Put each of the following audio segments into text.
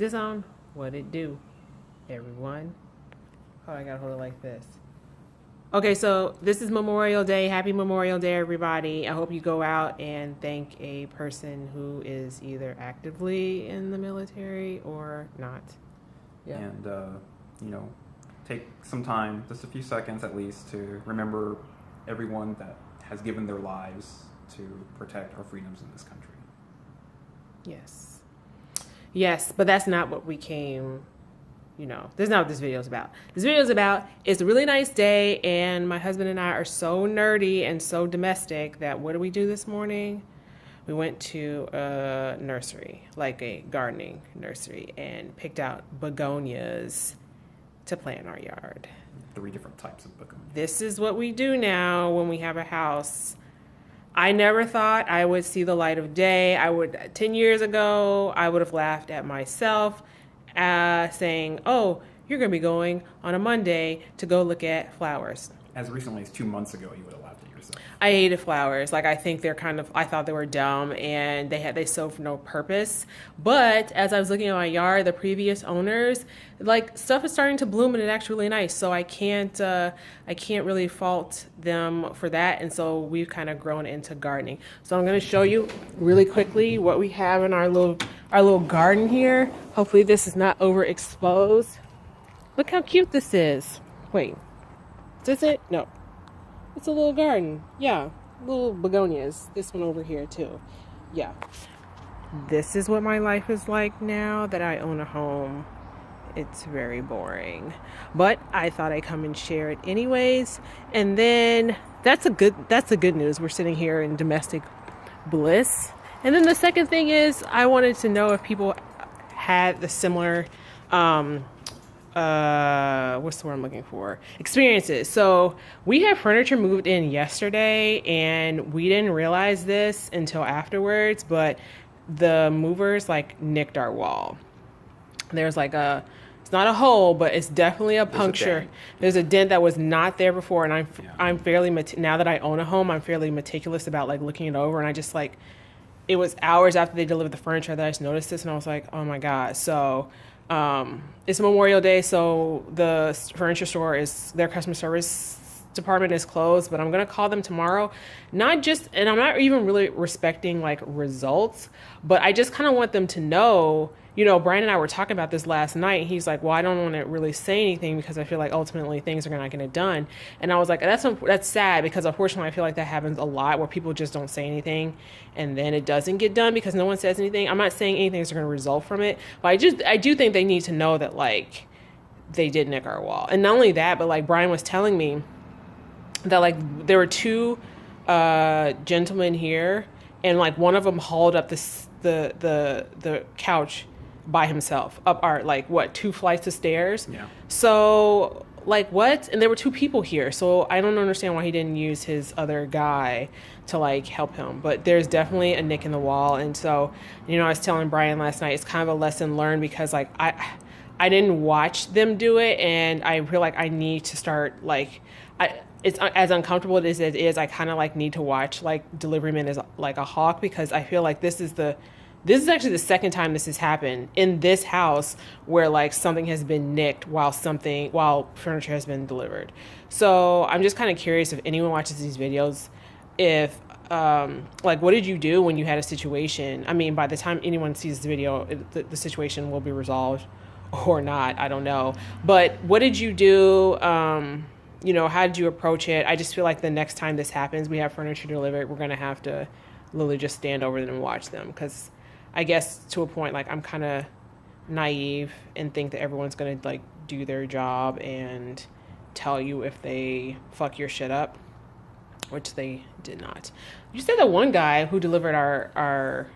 this on? What it do, everyone? Oh, I gotta hold it like this. Okay, so this is Memorial Day. Happy Memorial Day, everybody. I hope you go out and thank a person who is either actively in the military or not. Yeah. And, take some time, just a few seconds at least, to remember everyone that has given their lives to protect our freedoms in this country. Yes. Yes, but that's not what we came, that's not what this video is about. This video is about, it's a really nice day, and my husband and I are so nerdy and so domestic that what did we do this morning? We went to a nursery, like a gardening nursery, and picked out begonias to plant in our yard. 3 different types of begonias. This is what we do now when we have a house. I never thought I would see the light of day. 10 years ago, I would have laughed at myself, saying, oh, you're going to be going on a Monday to go look at flowers. As recently as 2 months ago, you would have laughed at yourself. I hated flowers. I think I thought they were dumb and they served no purpose. But as I was looking at my yard, the previous owners, stuff is starting to bloom and it's actually really nice. So I can't really fault them for that. And so we've kind of grown into gardening. So I'm going to show you really quickly what we have in our little garden here. Hopefully this is not overexposed. Look how cute this is. Wait, is this it? No. It's a little garden. Yeah. Little begonias. This one over here too. Yeah. This is what my life is like now that I own a home. It's very boring. But I thought I'd come and share it anyways. And then that's the good news. We're sitting here in domestic bliss. And then the second thing is I wanted to know if people had the similar what's the word I'm looking for? Experiences. So we had furniture moved in yesterday and we didn't realize this until afterwards, but the movers nicked our wall. There's it's not a hole, but it's definitely a puncture. There's a dent that was not there before. And I'm fairly, now that I own a home, I'm fairly meticulous about looking it over. And I just it was hours after they delivered the furniture that I just noticed this. And I was like, oh my God. So it's Memorial Day, so the furniture store their customer service department is closed, but I'm going to call them tomorrow. And I'm not even really respecting results, but I just kind of want them to know, Brian and I were talking about this last night. He's like, well, I don't want to really say anything because I feel like ultimately things are not going to get done. And I was like, that's sad because unfortunately I feel like that happens a lot where people just don't say anything and then it doesn't get done because no one says anything. I'm not saying anything is going to result from it, but I do think they need to know that they did nick our wall. And not only that, but Brian was telling me that there were 2 gentlemen here and one of them hauled up the couch by himself up our 2 flights of stairs. Yeah. So what? And there were 2 people here, so I don't understand why he didn't use his other guy to help him. But there's definitely a nick in the wall, and so I was telling Brian last night it's kind of a lesson learned because I didn't watch them do it, and I feel like I need to start it's as uncomfortable as it is. I kind of need to watch delivery men as a hawk because I feel like this is actually the second time this has happened in this house where something has been nicked while furniture has been delivered. So I'm just kind of curious if anyone watches these videos, if what did you do when you had a situation? I mean, by the time anyone sees this video, the situation will be resolved or not. I don't know. But what did you do? How did you approach it? I just feel like the next time this happens, we have furniture delivered, we're going to have to literally just stand over them and watch them because I guess to a point, I'm kind of naive and think that everyone's going to do their job and tell you if they fuck your shit up, which they did not. You said that one guy who delivered our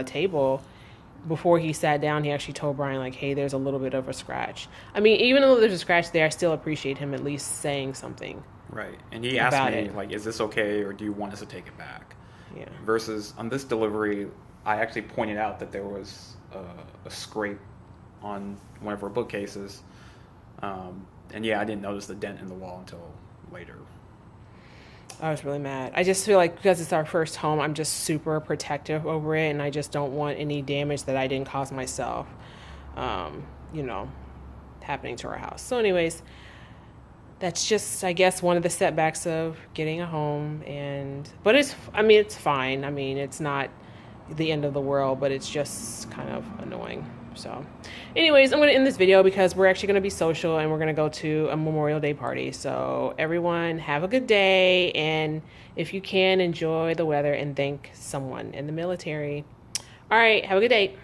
table, before he sat down, he actually told Brian hey, there's a little bit of a scratch. I mean, even though there's a scratch there, I still appreciate him at least saying something. Right. And he asked me is this okay or do you want us to take it back? Yeah. Versus on this delivery, I actually pointed out that there was a scrape on one of our bookcases. And I didn't notice the dent in the wall until later. I was really mad. I just feel like because it's our first home, I'm just super protective over it, and I just don't want any damage that I didn't cause myself, um, you know, happening to our house. So, anyways, that's just, I guess, one of the setbacks of getting a home. And but I mean, it's fine. I mean, it's not the end of the world, but it's just kind of annoying. So, anyways, I'm going to end this video because we're actually going to be social and we're going to go to a Memorial Day party. So, everyone, have a good day. And if you can, enjoy the weather and thank someone in the military. All right, have a good day.